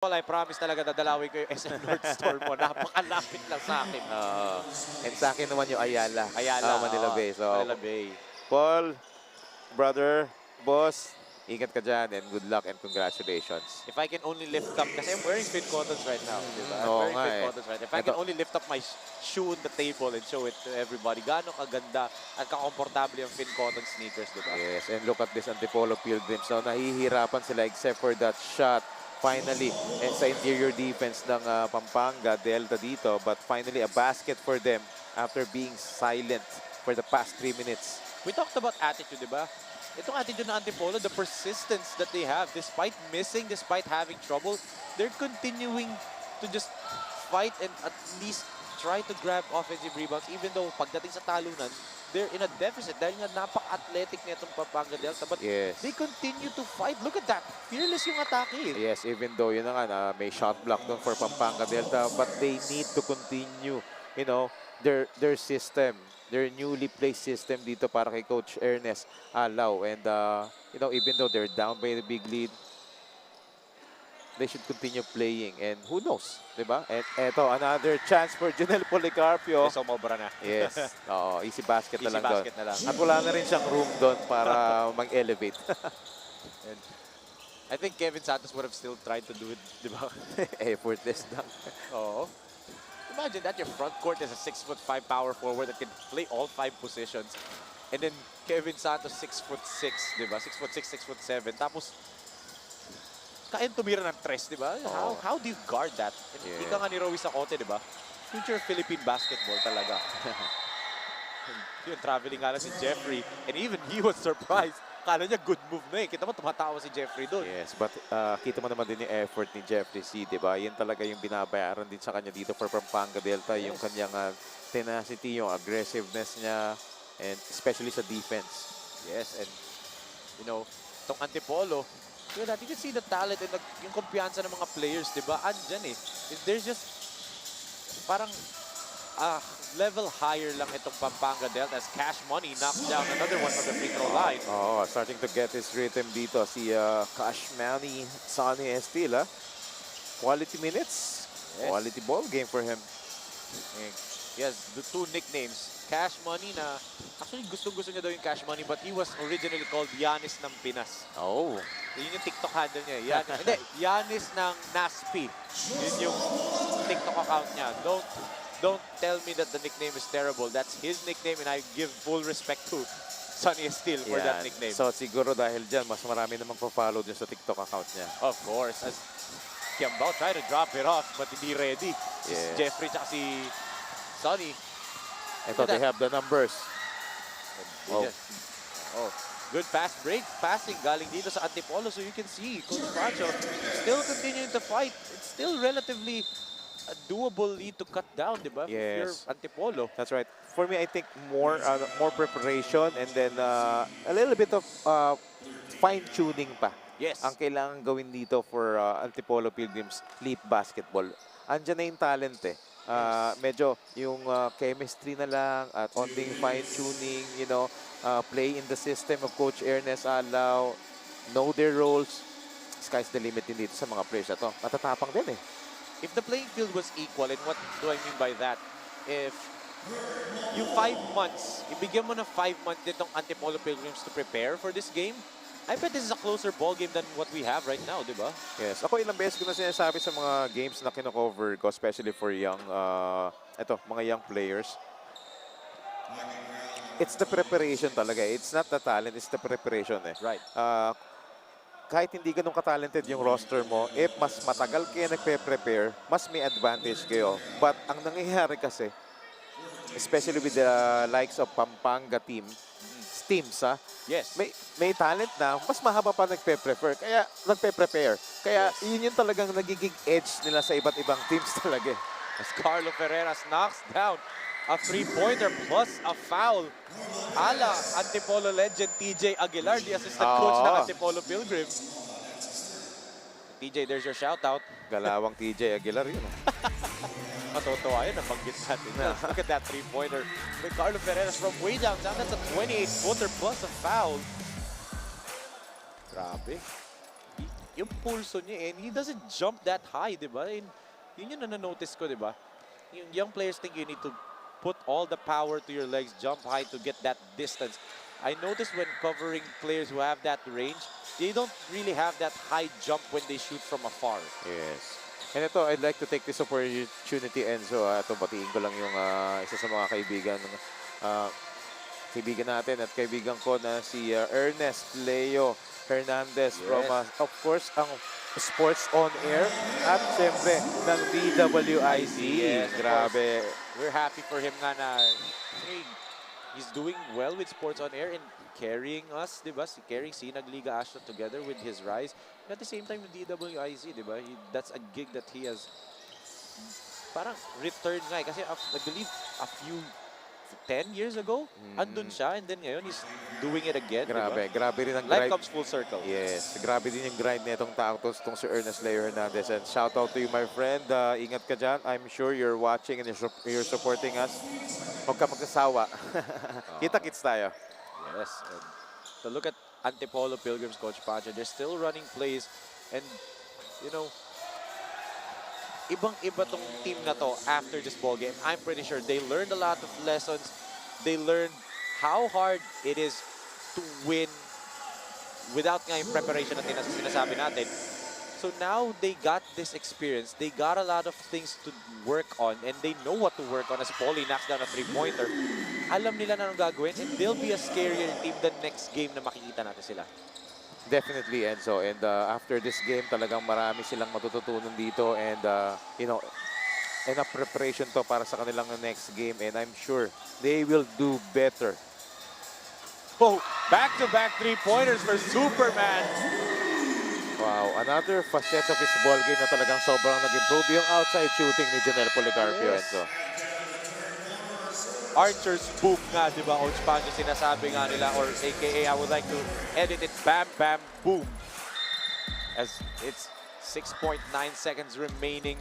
Well, I promise talaga dadalawin ko yung SM North Store mo. Napakalapit lang sa akin. And sa akin naman yung Ayala. Ayala, Manila Bay. So, Manila Bay. Paul, brother, boss, ingat ka dyan and good luck and congratulations. If I can only lift up, kasi I'm wearing fit cottons right now. Diba? I'm Oo wearing nga fit eh. cottons right now. If I can only lift up my shoe on the table and show it to everybody, gaano kaganda at kakomportable yung fit cotton sneakers, diba? Yes, and look at this Antipolo Pilgrims. No, nahihirapan sila except for that shot. Finally, sa interior defense ng Pampanga Delta dito. But finally, a basket for them after being silent for the past 3 minutes. We talked about attitude, diba? Itong attitude ng Antipolo, the persistence that they have, despite missing, despite having trouble, they're continuing to just fight and at least try to grab offensive rebounds, even though pagdating sa talunan, they're in a deficit dahil nga napaka-athletic na itong Pampanga Delta. But Yes. they continue to fight. Look at that. Fearless yung atake. Yes, even though yun na nga, may shot block doon for Pampanga Delta, but they need to continue, you know, their system, their newly placed system dito para kay Coach Ernest Alao. And, you know, even though they're down by the big lead, they should continue playing. And who knows, di ba? And eto, another chance for Junel Policarpio. So, mobra na. Yes. Oo, easy basket na Easy lang doon. basket na lang. At wala na rin siyang room doon para mag-elevate. And I think Kevin Santos would have still tried to do it, di ba? Effortless lang. Oo. Imagine that your front court is a 6'5" power forward that can play all 5 positions. And then Kevin Santos 6'6", di ba? 6'6", 6'7". Tapos kayang tumira ng tres, di ba? How do you guard that? And Ika nga ni Rowy Sacote, di ba? Future Philippine basketball talaga. Yun, traveling nga lang si Jeffrey. And even he was surprised. Kala niya good move na eh. Kita mo, tumatawa si Jeffrey doon. Yes, but kita mo naman din yung effort ni Jeffrey C, di ba? Yan talaga yung binabayaran din sa kanya dito for Pampanga Delta. Yung kanyang tenacity, yung aggressiveness niya, and especially sa defense. Yes, and you know, itong Antipolo, you can see the talent and yung kumpiyansa ng mga players, di ba? Andyan eh. There's just parang level higher lang itong Pampanga Delta as Cash Money knocks down another one from the free throw line. Oh, starting to get his rhythm dito. Si Cash Money, Sonny Estila. Quality minutes, quality ball game for him. Yes, the 2 nicknames. Cash Money na, actually gusto-gusto niya daw yung Cash Money, but he was originally called Yanis ng Pinas. Oh. Yun yung TikTok handle niya. Hindi, Yanis ng Naspi. Yun yung TikTok account niya. Don't tell me that the nickname is terrible. That's his nickname and I give full respect to Sonny Estil for that nickname. So siguro dahil dyan, mas marami namang pa-follow din sa TikTok account niya. Of course. As Kiambao tried to drop it off but hindi ready. Si Jeffrey tsaka si Sonny. Ito, they have the numbers. Good fast break passing galing dito sa Antipolo. So you can see Coach Pacho still continuing to fight. It's still relatively a doable lead to cut down, di ba? Yes. If you're Antipolo. That's right. For me, I think more preparation and then a little bit of fine-tuning pa. Yes. Ang kailangan gawin dito for Antipolo Pilgrims Leap Basketball. Andyan na yung talent eh. Medyo yung chemistry na lang at onting fine-tuning, you know, play in the system of Coach Ernest Alao, know their roles. Sky's the limit din dito sa mga players na to. Matatapang din eh. If the playing field was equal, and what do I mean by that? If yung 5 months, ibigyan mo na 5 months ditong Antipolo Pilgrims to prepare for this game, I bet this is a closer ball game than what we have right now, di ba? Yes. Ako ilang beses ko na sinasabi sa mga games na kino-cover ko, especially for mga young players. It's the preparation talaga. It's not the talent, it's the preparation eh. Right. Kahit hindi ganun ka-talented yung roster mo, if mas matagal kayo nagpe-prepare, mas may advantage kayo. But ang nangyayari kasi, especially with the likes of Pampanga teams, Yes. may talent na, mas mahaba pa nagpe-prepare. Kaya yun yung talagang nagiging edge nila sa iba't ibang teams talaga. As Carlo Ferreras knocks down a 3-pointer plus a foul. Ala, Antipolo legend TJ Aguilar, the assistant coach ng Antipolo Pilgrims. TJ, there's your shoutout. Galawang TJ Aguilar yun. Matotowa yun, nabanggit natin. Look at that 3-pointer. With Carlo Ferreras from way downtown, that's a 28-footer plus a foul. Grabe. yung pulso niya, and he doesn't jump that high, di ba? And yun yung nanonotice ko, di ba? Yung young players think you need to put all the power to your legs, jump high to get that distance. I noticed when covering players who have that range, they don't really have that high jump when they shoot from afar. Yes. And ito, I'd like to take this opportunity, Enzo. Ito, batiin ko lang yung isa sa mga kaibigan natin at kaibigan ko na si Ernest Leo Hernandez from, of course, ang Sports on Air at siyempre ng DWIZ. Yes, Grabe. We're happy for him nga na he's doing well with Sports on Air and carrying us, di ba? Carrying Sinag Liga Astra together with his rise. At the same time with DWIZ, di ba? That's a gig that he has parang returned nga eh. Kasi I believe a few 10 years ago, andun siya, and then ngayon he's doing it again. Grabe, diba? grabe rin ang Life grind. comes full circle. Yes, grabe din yung grind nitong tao to, itong si Ernest Leo Hernandez. And shout out to you, my friend. Ingat ka dyan. I'm sure you're watching and you're supporting us. Huwag ka magsasawa. Kita-kits tayo. Yes. And to look at Antipolo Pilgrims, Coach Pancho, they're still running plays. And, you know, ibang-iba tong team na to after this ball game. I'm pretty sure they learned a lot of lessons. They learned how hard it is to win without nga yung preparation na sinasabi natin. So now they got this experience. They got a lot of things to work on, and they know what to work on as Paulie knocks down a three-pointer. Alam nila na anong gagawin, and they'll be a scarier team the next game na makikita natin sila. Definitely, Enzo. And after this game, talagang marami silang matututunan dito. And, you know, enough preparation to para sa kanilang next game. And I'm sure they will do better. Oh, back-to-back three-pointers for Superman. Wow, another facet of his ball game na talagang sobrang nag-improve. Yung outside shooting ni Janelle Policarpio, Yes. Enzo. Archer's boom nga, di ba? Coach Pancho, sinasabi nga nila, or AKA, I would like to edit it, bam, bam, boom. As it's 6.9 seconds remaining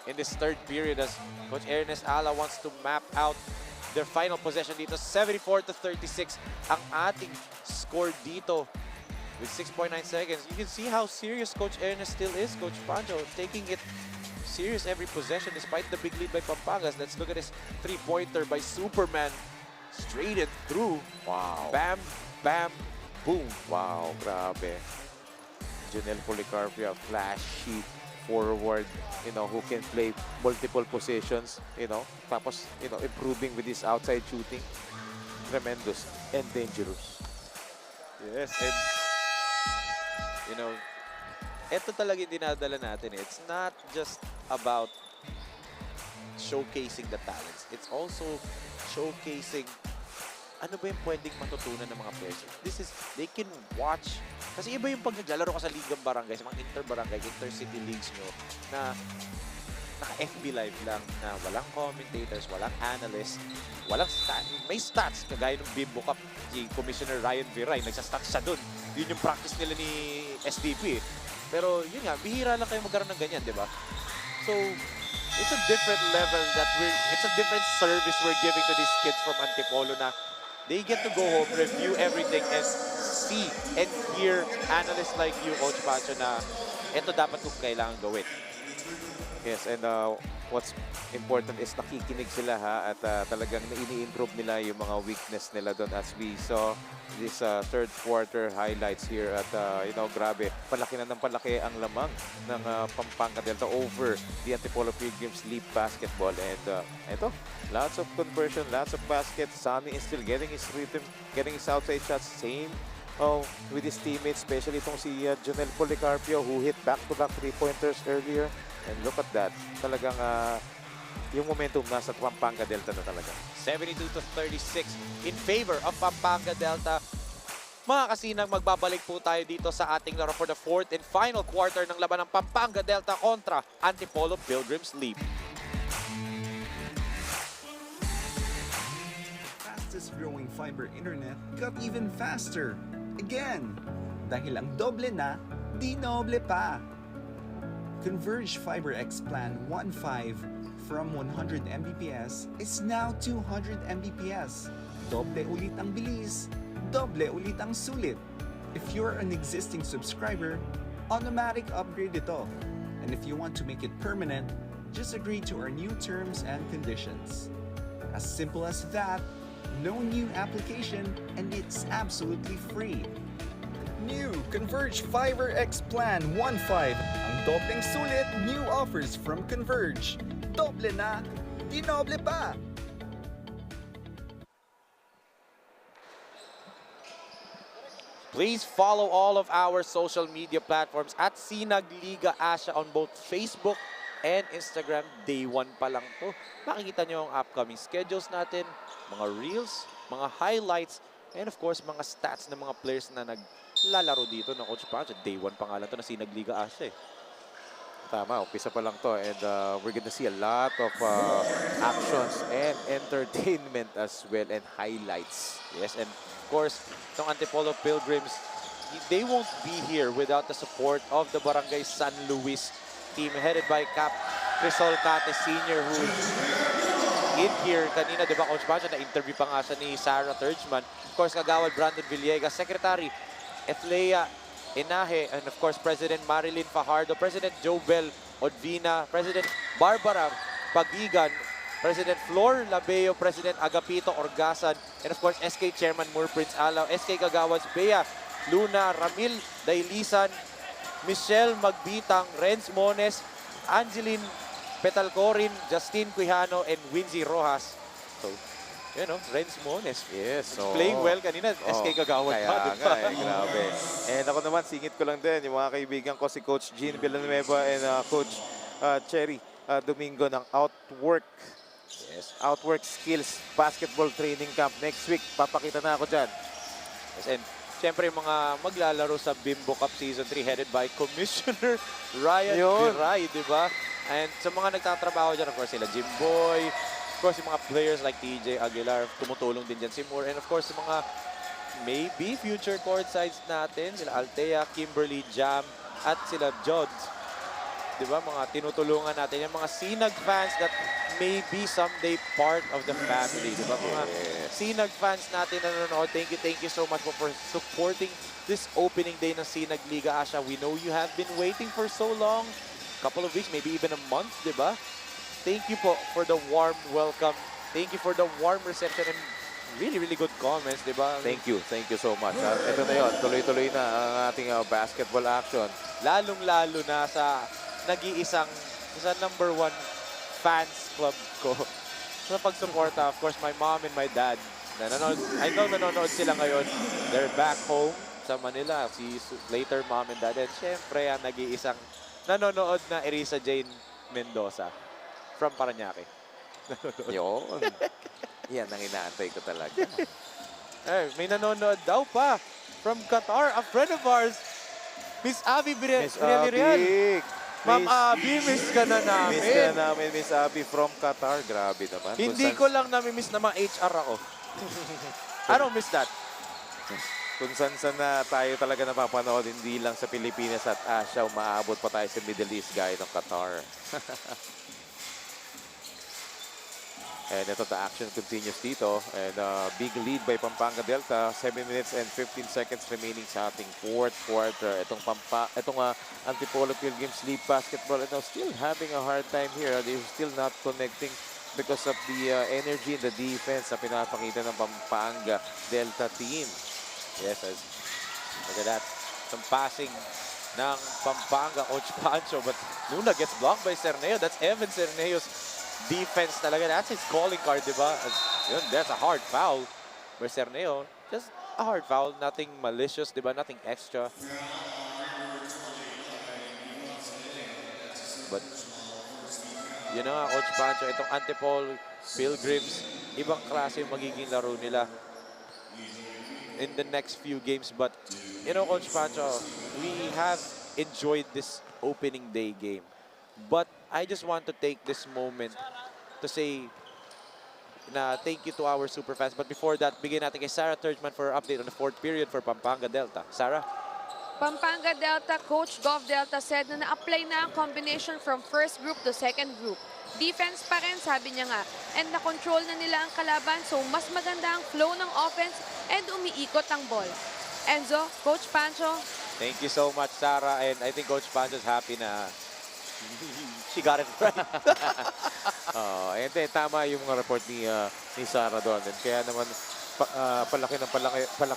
in this third period as Coach Ernest Ala wants to map out their final possession dito. 74-36 ang ating score dito with 6.9 seconds. You can see how serious Coach Ernest still is, Coach Pancho, taking it serious every possession despite the big lead by Pampangas. Let's look at this three-pointer by Superman. Straight it through. Wow. Bam, bam, boom. Wow, grabe. Janelle Policarpio, flashy forward, you know, who can play multiple positions, you know, tapos, you know, improving with his outside shooting. Tremendous and dangerous. Yes, and you know, ito talaga yung dinadala natin. It's not just about showcasing the talents. It's also showcasing ano ba yung pwedeng matutunan ng mga players. They can watch. Kasi iba yung pag naglalaro ka sa Ligang Barangay, sa mga inter-barangay, inter-city leagues nyo, na naka-FB live lang, na walang commentators, walang analysts, walang may stats, kagaya ng Bimbo Cup, si Commissioner Ryan Viray, nagsastats siya dun. Yun yung practice nila ni SDP. Pero yun nga, bihira lang kayo magkaroon ng ganyan, di ba? So, it's a different level it's a different service we're giving to these kids from Antipolo na they get to go home, review everything, and see and hear analysts like you, Coach Pancho, na ito dapat kong kailangan gawin. Yes, and what's important is nakikinig sila at talagang ini-improve nila yung mga weakness nila doon as we saw this third quarter highlights here at you know, grabe, palaki na ng palaki ang lamang ng Pampanga Delta over the Antipolo Pilgrims Leap Basketball. And ito, lots of conversion, lots of baskets. Sunny is still getting his rhythm, getting his outside shots, same with his teammates, especially itong si Janelle Policarpio who hit back-to-back three-pointers earlier. And look at that. Talagang yung momentum nasa Pampanga Delta na talaga. 72-36 in favor of Pampanga Delta. Mga kasinang, magbabalik po tayo dito sa ating laro for the fourth and final quarter ng laban ng Pampanga Delta kontra Antipolo Pilgrims Leap. Fastest growing fiber internet got even faster. Again, dahil ang doble na, di noble pa. Converge FiberX Plan 1.5 from 100 Mbps is now 200 Mbps. Doble ulit ang bilis, doble ulit ang sulit. If you're an existing subscriber, automatic upgrade ito. And if you want to make it permanent, just agree to our new terms and conditions. As simple as that, no new application, and it's absolutely free. New Converge Fiber X Plan 1.5. Ang dobleng sulit, new offers from Converge. Doble na, dinoble pa! Please follow all of our social media platforms at Sinag Liga Asia on both Facebook and Instagram. Day 1 pa lang to. Makikita nyo ang upcoming schedules natin, mga reels, mga highlights, and of course, mga stats ng mga players na naglalaro dito ng Coach Pancho. Day 1 pa nga lang to na Sinag Liga Asia eh. Tama, umpisa pa lang to. And we're gonna see a lot of actions and entertainment as well and highlights. Yes, and of course, itong Antipolo Pilgrims, they won't be here without the support of the Barangay San Luis team headed by Cap Crisol Cate Sr. who's in here kanina, di ba, Coach Pancho, na-interview pa nga siya ni Sarah Turchman. Of course, Kagawad Brandon Villegas, Secretary Ethlea Inahe, and of course, President Marilyn Fajardo, President Jobel Odvina, President Barbara Pagigan, President Flor Labeo, President Agapito Orgasan, and of course, SK Chairman Moore Prince Alaw, SK Kagawads Bea, Luna Ramil Dailisan, Michelle Magbitang, Renz Mones, Angeline Petalcorin, Justin Quijano, and Winzy Rojas. So, you know, Renz Mones. Yes, so... Playing well kanina, SK Kagawad Kaya pa, di nga ba? grabe. And ako naman, singit ko lang din yung mga kaibigan ko, si Coach Jean Villanueva and Coach Cherry Domingo ng Outwork. Yes. Outwork Skills Basketball Training Camp. Next week, papakita na ako dyan. Yes, and siyempre yung mga maglalaro sa Bimbo Cup Season 3 headed by Commissioner Ryan Yun. Viray, di ba? And sa mga nagtatrabaho dyan, of course, sila Jimboy, of course, yung mga players like TJ Aguilar, tumutulong din dyan si Moore, and of course, yung mga maybe future courtsides natin, sila Altea, Kimberly, Jam, at sila Jod. Di ba? Mga tinutulungan natin, yung mga Sinag fans that may be someday part of the family. Di ba? Mga Sinag fans natin na nanonood, thank you so much for supporting this opening day ng Sinag Liga Asia. We know you have been waiting for so long, couple of weeks, maybe even a month, di ba? Thank you po for the warm welcome. Thank you for the warm reception and really, really good comments, di ba? Thank you so much. Ito na yun, tuloy-tuloy na ang ating basketball action. Lalong-lalo na sa nag-iisang, sa #1 fans club ko. Sa pagsuporta, of course, my mom and my dad. I know nanonood sila ngayon. They're back home sa Manila. Si later mom and dad. And syempre, ang nag-iisang nanonood na Erisa Jane Mendoza from Parañaque. Yun. Yan ang inaantay ko talaga. Eh, may nanonood daw pa from Qatar, a friend of ours, Miss Abby Miss Villarreal. Abby. Ma'am Abby, miss ka na namin. Miss ka namin, Miss Abby from Qatar. Grabe naman. Hindi ko lang nami-miss na mga HR ako. I don't miss that. Kung saan na tayo talaga napapanood, hindi lang sa Pilipinas at Asia, umaabot pa tayo sa Middle East gaya ng Qatar. And ito, the action continues dito. And big lead by Pampanga Delta. 7 minutes and 15 seconds remaining sa ating fourth quarter. Itong Antipolo Pilgrims League Basketball, still having a hard time here. They're still not connecting because of the energy and the defense na pinapakita ng Pampanga Delta team. Yes, look at that. Some passing ng Pampanga, Coach Pancho. But Luna gets blocked by Cerneo. That's Evan Cerneo's defense talaga. That's his calling card, di ba? That's a hard foul for Cerneo. Just a hard foul. Nothing malicious, di ba? Nothing extra. But, yun na nga, Coach Pancho. Itong Antipolo Pilgrims, ibang klase yung magiging laro nila in the next few games. But, Coach Pancho, we have enjoyed this opening day game. But I just want to take this moment to say na thank you to our super fans. But before that, bigyan natin kay Sarah Turchman for update on the fourth period for Pampanga Delta. Sarah? Pampanga Delta coach Gov Delta said na na-apply na ang combination from first group to second group. Defense pa rin, sabi niya nga. And na-control na nila ang kalaban, so mas maganda ang flow ng offense and umiikot ang ball. Enzo, Coach Pancho, Thank you so much, Sarah. And I think Coach Pancho's happy na she got it right. And then, tama yung mga report ni Sarah doon. And kaya naman, palaki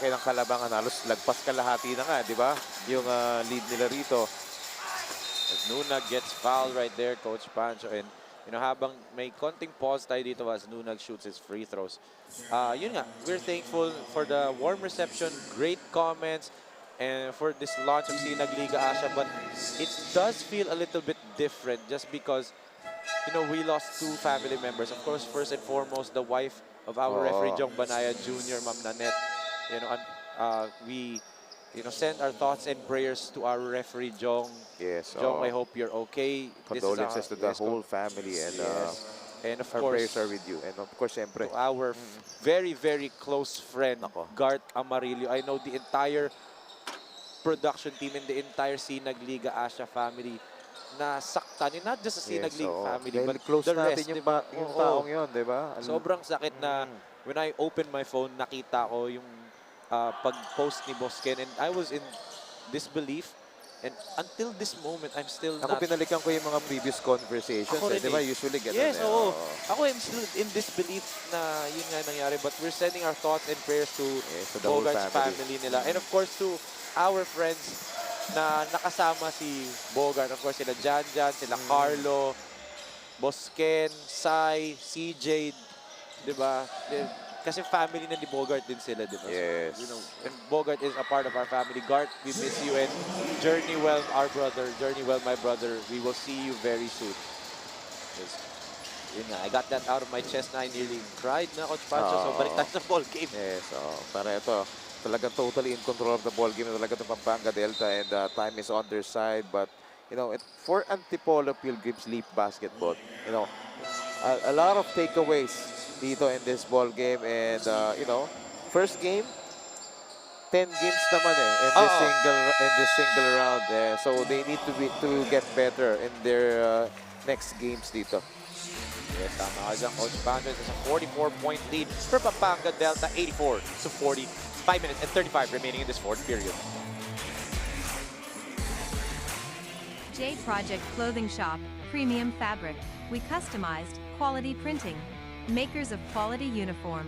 ng kalabangan. Halos lagpas kalahati na nga, di ba? Yung lead nila rito. As Nunag gets fouled right there, Coach Pancho. And, habang may konting pause tayo dito as Nunag shoots his free throws. Yun nga, we're thankful for the warm reception, great comments, and for this launch of Sinag Liga Asia. But it does feel a little bit different just because, we lost 2 family members. Of course, first and foremost, the wife of our referee, Jong Banaya Jr., Ma'am Nanette. We send our thoughts and prayers to our referee, Jong. Yes. Jong, I hope you're okay. Condolences to the whole family. And and of our course, prayers are with you. And of course, siyempre, to our very, very close friend, Nako. Gart Amarillo. I know the entire production team and the entire Sinag Liga Asia family na saktan. Not just the Sinag Liga family, dahil but close the natin rest. yung, Diba? yung Oo. taong yun, di ba? Sobrang sakit na when I opened my phone, nakita ko yung pag-post ni Boss Ken, and I was in disbelief. And until this moment, I'm still Ako not... pinalikan ko yung mga previous conversations. Ako rin Di ba? eh. Usually ganun. Yes, Oo. Ako am still in disbelief na yun nga nangyari. But we're sending our thoughts and prayers to Yes, to the whole Bogart's family. family nila. And of course to our friends na nakasama si Bogart. Of course sila Jan, sila Carlo, Boss Ken, Sai, CJ, di ba? Kasi family na ni Bogart din sila, di ba? Yes. So, and Bogart is a part of our family. Gart, we miss you, and journey well, our brother. Journey well, my brother. We will see you very soon. Yes. Yun nga, I got that out of my chest na I nearly cried na, Coach Pancho. So, balik tayo sa ball game. Yes, para ito, talagang totally in control of the ball game na talaga ng Pampanga Delta, and time is on their side. But, for Antipolo Pilgrims Leap Basketball, a lot of takeaways dito in this ball game. And, first game, 10 games naman in this single round. So, they need to get better in their next games dito. Yes, tama ka dyan, Coach Pancho. It's a 44-point lead for Pampanga Delta, 84-40. 5 minutes and 35 remaining in this fourth period. J Project Clothing Shop, Premium Fabric. We customized, quality printing. Makers of quality uniform.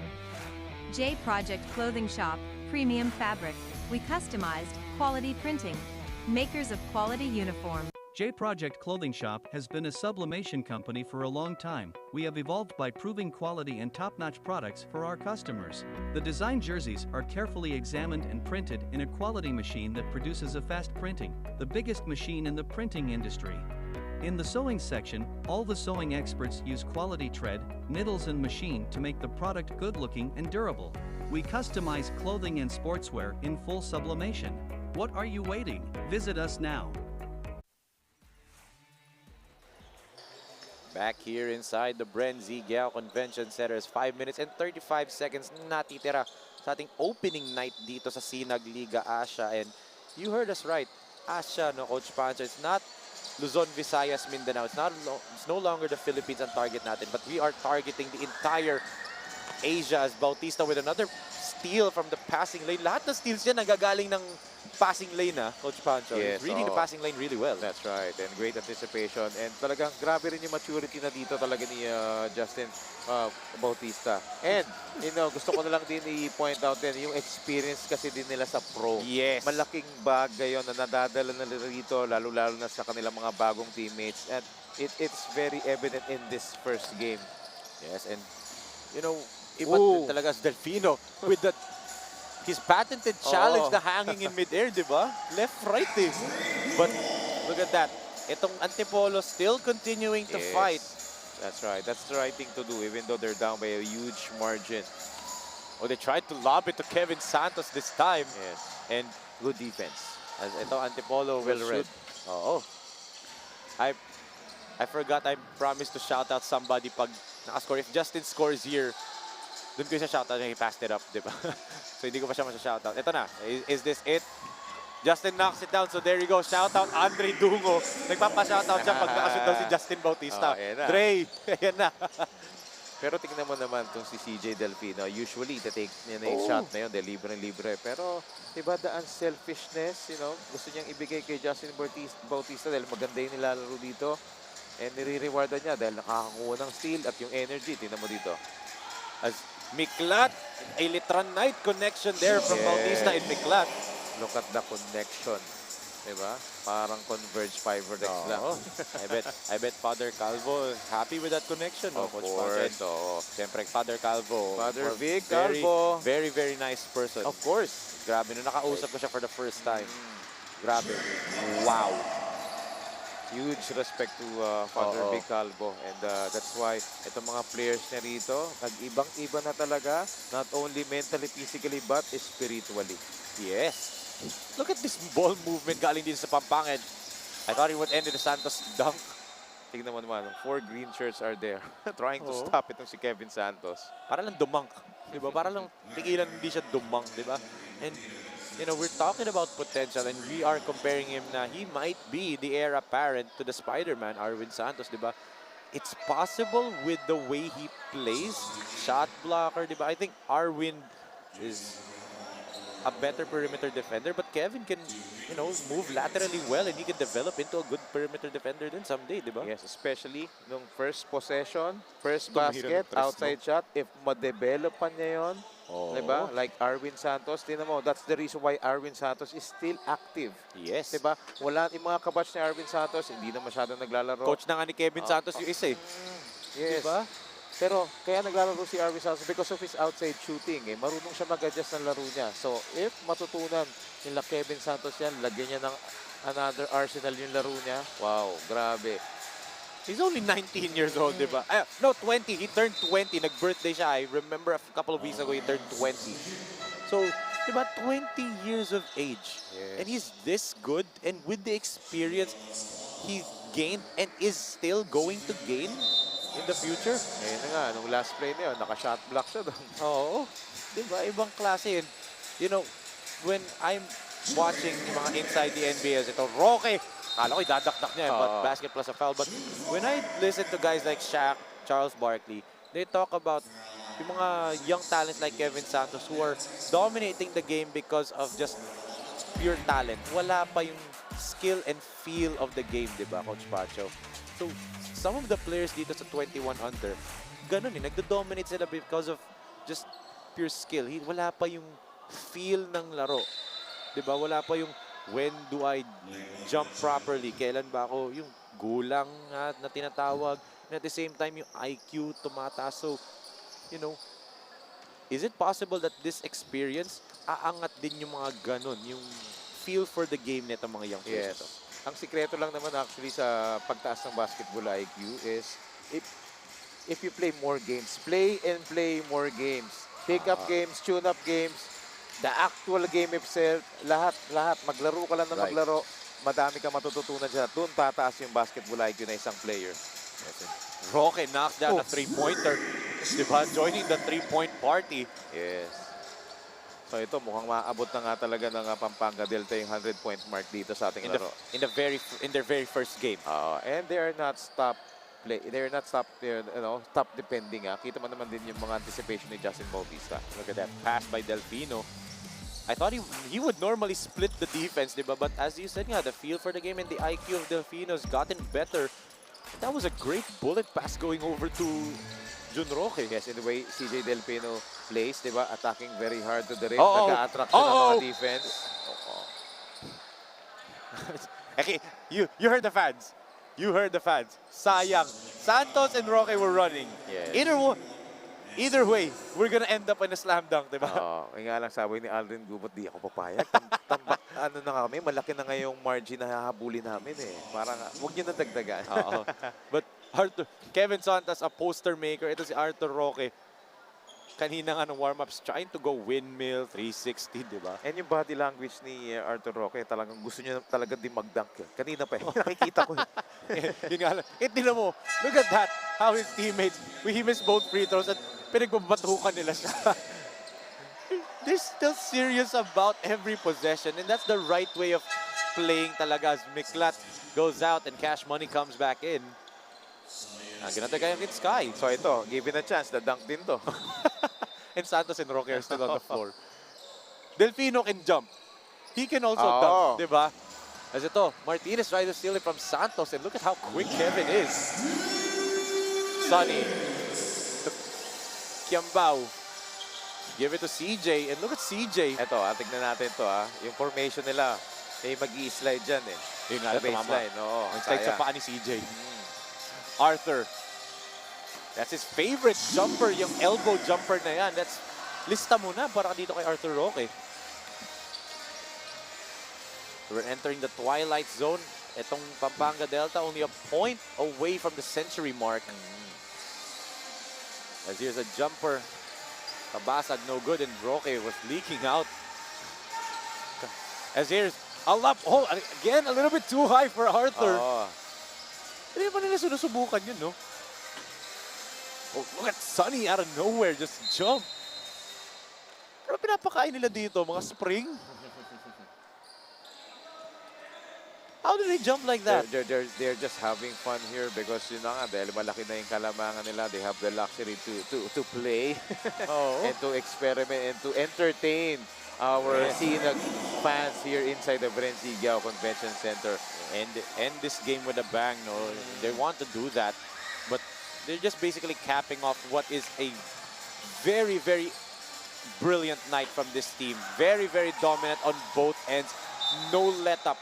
J Project Clothing Shop, Premium Fabric. We customized, quality printing. Makers of quality uniform. J Project Clothing Shop has been a sublimation company for a long time. We have evolved by proving quality and top-notch products for our customers. The design jerseys are carefully examined and printed in a quality machine that produces a fast printing, the biggest machine in the printing industry. In the sewing section, all the sewing experts use quality tread, needles and machine to make the product good-looking and durable. We customize clothing and sportswear in full sublimation. What are you waiting? Visit us now. Back here inside the Bren Z. Giao Convention Center is 5 minutes and 35 seconds natitira sa ating opening night dito sa Sinag Liga Asia. And you heard us right. Asia, no, Coach Pancho. It's not Luzon, Visayas, Mindanao. It's no longer the Philippines ang target natin, but we are targeting the entire Asia as Bautista with another steal from the passing lane. Lahat ng steals yan nagagaling ng passing lane, Coach Pancho. Yes, Reading the passing lane really well. That's right, and great anticipation. And talagang grabe rin yung maturity na dito talaga ni Justin Bautista. And, gusto ko na lang din i-point out din yung experience kasi din nila sa pro. Yes. Malaking bagay yun na nadadala na nila dito, lalo-lalo na sa kanilang mga bagong teammates. And it's very evident in this first game. Yes, and iba din talaga si Delfino with that his patented challenge na hanging in midair, di ba? Left, right eh. But look at that. Itong Antipolo still continuing to Yes. fight. That's right. That's the right thing to do, even though they're down by a huge margin. Oh, they tried to lob it to Kevin Santos this time. Yes. And good defense. As ito, Antipolo will Well read. shoot. Oo. I forgot I promised to shout out somebody pag nakascore. If Justin scores here, dun ko siya shoutout niya, he passed it up, di ba? So hindi ko pa siya masya-shoutout. Ito na, is this it? Justin knocks it down, so there you go. Shoutout Andre Dungo. Nagpapa-shoutout siya pag nakashoot daw si Justin Bautista. Ayan na. Dre, ayan na. Pero tingnan mo naman itong si CJ Delfino. Usually, take niya na yung shot na yun. Libre-libre. Pero, diba, the unselfishness, gusto niyang ibigay kay Justin Bautista dahil maganda yung nilalaro dito. And nire-rewardan niya dahil nakakakuha ng steal at yung energy. Tingnan mo dito. As Miklat, a Litran Knight connection there from Bautista and Miklat. Look at the connection. Diba? Parang converge fiber decks lang. I bet Father Calvo happy with that connection. Of Coach course. Panced. Siyempre, Father Calvo. Father Vic very, Calvo. Very, very nice person. Of course. Grabe, nung nakausap ko siya for the first time. Grabe. Wow. Huge respect to Father Vic Calvo. And that's why itong mga players niya rito, nag-ibang-iba na talaga. Not only mentally, physically, but spiritually. Yes. Look at this ball movement galing din sa Pampanga. I thought it would end in the Santos dunk. Tignan mo naman, 4 green shirts are there trying to stop itong si Kevin Santos. Para lang dumunk. Diba? Para lang tigilan hindi siya dumunk. Diba? And, we're talking about potential and we are comparing him na he might be the heir apparent to the Spider-Man, Arwin Santos. Diba? It's possible with the way he plays. Shot blocker. Diba? I think Arwin is a better perimeter defender, but Kevin can, move laterally well and he can develop into a good perimeter defender din someday, di ba? Yes, especially nung first possession, first Tumira basket, ng tres, outside shot, if ma-develop pa niya yun, di ba? Like Arwin Santos, tingnan mo, that's the reason why Arwin Santos is still active. Yes. Di ba? Wala yung mga kabatch ni Arwin Santos, hindi na masyadong naglalaro. Coach na nga ni Kevin Santos yung isa eh. Yes. Diba? Pero kaya naglalaro si Arwin Santos because of his outside shooting. Marunong siya mag-adjust ng laro niya. So, if matutunan nila Kevin Santos yan, lagyan niya ng another arsenal yung laro niya. Wow, grabe. He's only 19 years old, di ba? No, 20. He turned 20. Nag-birthday siya. I remember a couple of weeks ago, he turned 20. So, di ba, 20 years of age. Yes. And he's this good. And with the experience he gained and is still going to gain in the future. Ngayon na nga, nung last play na yun, naka-shot block siya doon. Oo. Diba? Ibang klase yun. When I'm watching yung mga inside the NBA, ito, Roque, kala ko idadakdak niya, but basket plus a foul. But when I listen to guys like Shaq, Charles Barkley, they talk about yung mga young talents like Kevin Santos who are dominating the game because of just pure talent. Wala pa yung skill and feel of the game, diba, Coach Pacho? So, some of the players dito sa 21 under, ganun nagdo-dominate sila because of just pure skill. Wala pa yung feel ng laro. Diba? Wala pa yung when do I jump properly? Kailan ba ako yung gulang na tinatawag? And at the same time, yung IQ tumataas. So, is it possible that this experience, aangat din yung mga ganun, yung feel for the game nito mga young players? Yes. Ang sikreto lang naman actually sa pagtaas ng basketball IQ is if you play more games, play and play more games. Pick up games, tune up games, the actual game itself, lahat, maglaro ka lang na maglaro, madami ka matututunan dyan. Doon tataas yung basketball IQ na isang player. Yes. Roque knocks down a three-pointer. Diba? Joining the three-point party. Yes. So ito, mukhang maabot na nga talaga ng Pampanga Delta yung 100-point mark dito sa ating laro. In their very first game. And they are not stop defending. Kita mo naman din yung mga anticipation ni Justin Bautista. Look at that pass by Delfino. I thought he would normally split the defense, diba? But as you said nga, the feel for the game and the IQ of Delfino has gotten better. That was a great bullet pass going over to Jun Roque. Yes, in the way CJ Delfino plays, diba? Attacking very hard to the rim. Uh-oh. Nag-a-attract siya ng Uh-oh. mga defense. Okay, you heard the fans. You heard the fans. Sayang. Santos and Roque were running. Yes. Either way, we're gonna end up in a slam dunk, diba? Kaya nga lang sabi ni Aldrin Gubot, di ako papayag. Tambak, ano na kami, malaki na nga yung margin na hahabulin namin eh. Parang, huwag nyo na dagdagan. Oo. But Kevin Santos, a poster maker. Ito si Arthur Roque. Kanina nga ng warm-ups, trying to go windmill, 360, di ba? And yung body language ni Arthur Roque, talagang gusto niya talaga din mag-dunk. Kanina pa eh, nakikita ko. Yun nga lang. Tignan mo, look at that. How his teammates, he missed both free throws at pinagbabatukan nila siya. They're still serious about every possession and that's the right way of playing talaga as Miklat goes out and Cash Money comes back in. Ginatay kaya Kid Sky. So ito, given a chance, the dunk din to. And Santos and Roque are still on the floor. Delfino can jump. He can also Oo. dunk, di ba? As ito, Martinez tries to steal it from Santos, and look at how quick Kevin is. Sonny. Kiambao. Give it to CJ, and look at CJ. Ito, tignan natin to yung formation nila, mag-i-slide dyan eh. Yun nga, Sa baseline, oo. Nag-slide sa Sayang. paa ni CJ. Arthur. That's his favorite jumper, yung elbow jumper na yan. That's, lista mo na para dito kay Arthur Roque. We're entering the twilight zone. Itong Pampanga Delta only a point away from the century mark. As here's a jumper. Kabasag no good, and Roque was leaking out. As here's a lap. Oh, again, a little bit too high for Arthur. Oo. Hindi pa nila sinusubukan yun, no? Oh, look at Sonny out of nowhere, just jump. Pero pinapakain nila dito, mga spring. How do they jump like that? They're just having fun here because yun na nga, dahil malaki na yung kalamangan nila, they have the luxury to play Oh. and to experiment and to entertain our Sinag fans here inside the Brencigliao Convention Center. And end this game with a bang, no? They want to do that, but they're just basically capping off what is a very, very brilliant night from this team. Very, very dominant on both ends. No let up.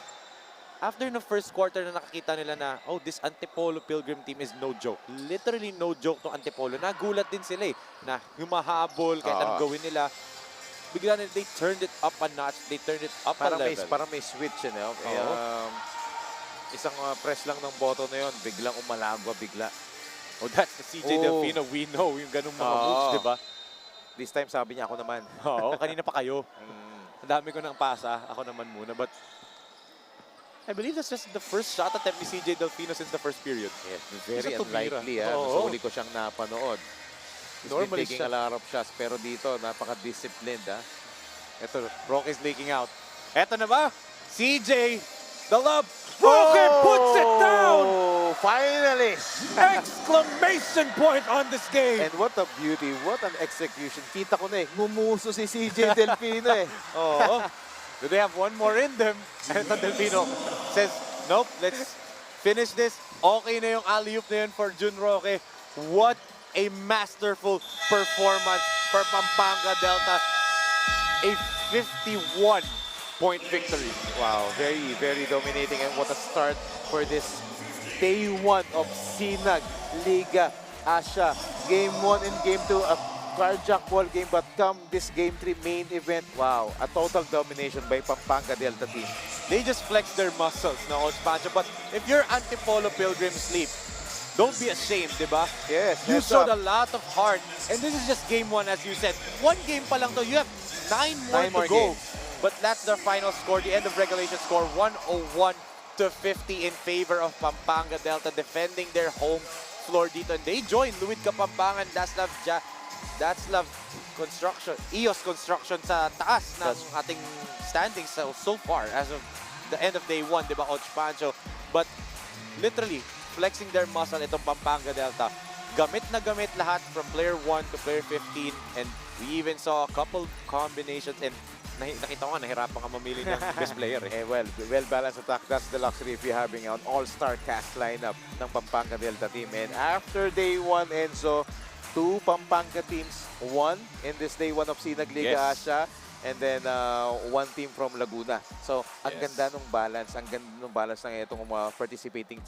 After the first quarter na nakakita nila na, oh, this Antipolo Pilgrim team is no joke. Literally no joke tong Antipolo. Nagulat din sila eh, na humahabol kahit anong gawin nila. Bigla na, they turned it up a notch. They turned it up a level. Parang may switch yun. Isang press lang ng button na yun, biglang umalagwa, bigla. Oh, that's the CJ Delfino. We know yung ganung mga moves, di ba? This time sabi niya ako naman. Oo, kanina pa kayo. Ang dami ko ng pasa. Ako naman muna. But I believe that's just the first shot attempt ni CJ Delfino since the first period. Yes, very Isa tumira. unlikely. Oo. Sa huli ko siyang napanood. Normally He's been taking siya- a lot of shots, pero dito, napaka-disciplined. Ito, Roque is leaking out. Eto na ba? CJ, the love. Roque puts it down! Oh, finally! Exclamation point on this game! And what a beauty, what an execution. Kita ko na ngumuso si CJ Delfino Oh, do they have one more in them? And Delfino says, nope, let's finish this. Okay na yung alley-oop na yun for Jun Roque. What a masterful performance for Pampanga Delta. A 51-point victory. Wow, very, very dominating. And what a start for this day 1 of Sinag Liga Asia. Game 1 and Game 2, a carjack ball game, but come this Game 3 main event, wow, a total domination by Pampanga Delta team. They just flex their muscles na Coach Pancho. But if you're Antipolo Pilgrim Sleep, don't be ashamed, di ba? Yes, You heads showed up. a lot of heart. And this is just game 1, as you said. One game pa lang to. You have 9 more Nine to more go. games. But that's their final score. The end of regulation score, 101-50 in favor of Pampanga Delta, defending their home floor dito. And they join Luid Kapampangan, Datslav Construction, EOS Construction sa taas ng ating standings so far as of the end of day 1, di ba, Coach Pancho? But literally, flexing their muscle itong Pampanga Delta. Gamit na gamit lahat from player 1 to player 15, and we even saw a couple combinations, and nakita ko nga, nahirapan ka mamili ng best player eh. Well-balanced attack. That's the luxury if you're having an all-star cast lineup ng Pampanga Delta team. And after day 1, Enzo, 2 Pampanga teams won in this day 1 of Sinag Liga Yes. Asia. And then 1 team from Laguna. So, ang Yes. ganda ng balance. Ang ganda ng balance ng itong mga participating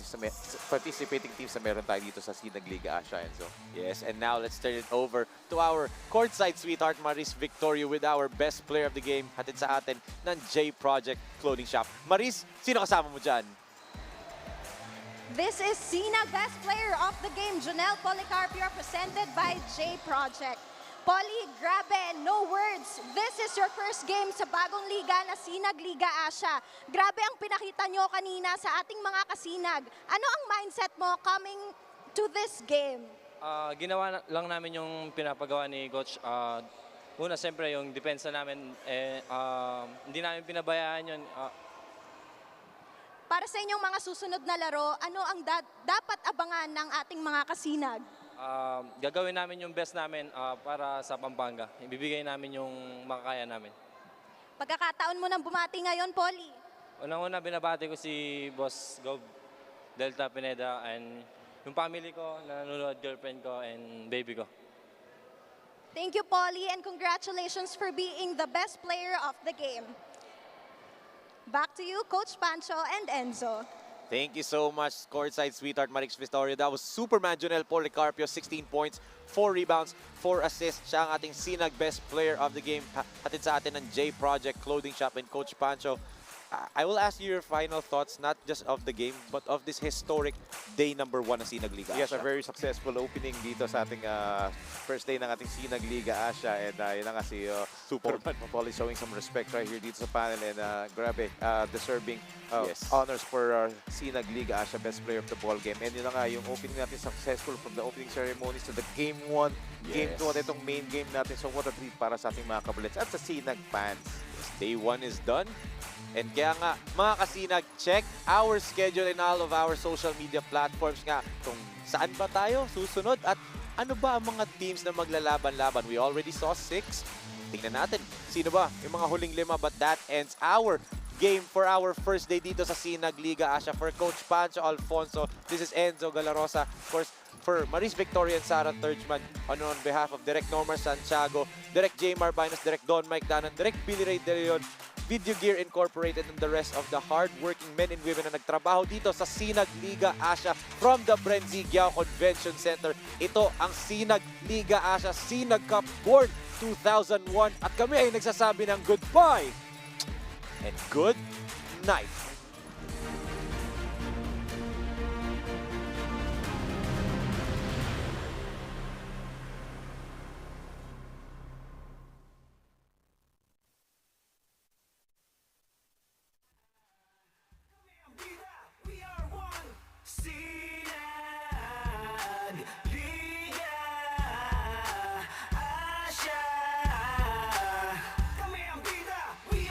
teams na meron tayo dito sa Sinag Liga Asia, Enzo. Yes, and now let's turn it over to our courtside sweetheart, Maris Victoria, with our best player of the game. Hatid sa atin ng J Project Clothing Shop. Maris, sino kasama mo dyan? This is Sinag Best Player of the Game, Janelle Policarpio, presented by J Project. Polly, grabe, no words. This is your first game sa bagong liga na Sinag Liga Asia. Grabe ang pinakita nyo kanina sa ating mga kasinag. Ano ang mindset mo coming to this game? Ginawa lang namin yung pinapagawa ni Coach. Una, siyempre, yung depensa namin, hindi namin pinabayaan yun. Para sa inyong mga susunod na laro, ano ang dapat abangan ng ating mga kasinag? Gagawin namin yung best namin para sa Pampanga. Ibibigay namin yung makakaya namin. Pagkakataon mo nang bumati ngayon, Polly. Unang-una, binabati ko si Boss Gov Delta Pineda and yung family ko, na nanonood, girlfriend ko, and baby ko. Thank you, Polly, and congratulations for being the best player of the game. Back to you, Coach Pancho and Enzo. Thank you so much, courtside sweetheart Marix Vistoria. That was Superman Jonel Policarpio, 16 points, 4 rebounds, 4 assists. Siya ang ating Sinag best player of the game. Hatid sa atin ng J Project Clothing Shop and Coach Pancho. I will ask you your final thoughts, not just of the game, but of this historic day number 1 ng Sinag Liga Yes, Asia. a very successful opening dito sa ating first day ng ating Sinag Liga Asia. And yun na nga si Superman Papoli showing some respect right here dito sa panel. And grabe, deserving Yes. honors for Sinag Liga Asia best player of the ball game. And yun na nga, yung opening natin successful from the opening ceremonies to the game 1. Game 2 at itong main game natin. So what a treat para sa ating mga kabalits at sa Sinag fans. Day 1 is done. And kaya nga, mga kasinag, check our schedule in all of our social media platforms nga kung saan ba tayo susunod at ano ba ang mga teams na maglalaban-laban. We already saw 6. Tingnan natin, sino ba yung mga huling 5, but that ends our game for our first day dito sa Sinag Liga Asia. For Coach Pancho Alfonso, this is Enzo Galarosa. Of course, for Maris Victoria and Sarah Turchman, on behalf of Direk Norman Santiago, Direk J. Marbinas, Direk Don Mike Danan, Direk Billy Ray De Leon, Video Gear Incorporated, and the rest of the hard-working men and women na nagtrabaho dito sa Sinag Liga Asia from the Brenzi Giao Convention Center. Ito ang Sinag Liga Asia Sinag Cup Born 2001 at kami ay nagsasabi ng goodbye and good night. We are one. Sinag.